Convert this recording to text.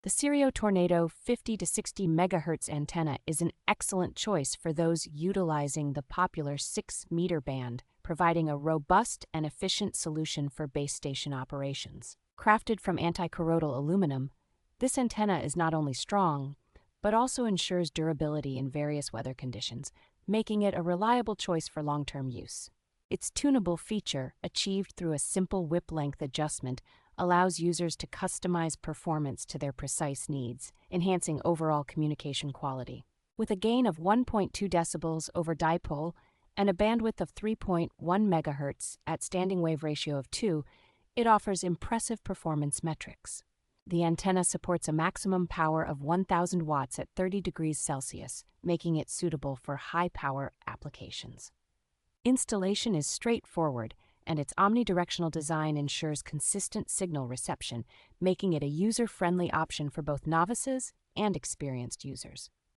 The Sirio Tornado 50 to 60 MHz antenna is an excellent choice for those utilizing the popular 6-meter band, providing a robust and efficient solution for base station operations. Crafted from anti-corodal aluminum, this antenna is not only strong, but also ensures durability in various weather conditions, making it a reliable choice for long-term use. Its tunable feature, achieved through a simple whip length adjustment, allows users to customize performance to their precise needs, enhancing overall communication quality. With a gain of 1.2 decibels over dipole and a bandwidth of 3.1 MHz at standing wave ratio of 2, it offers impressive performance metrics. The antenna supports a maximum power of 1,000 watts at 30 degrees Celsius, making it suitable for high-power applications. Installation is straightforward, and its omnidirectional design ensures consistent signal reception, making it a user-friendly option for both novices and experienced users.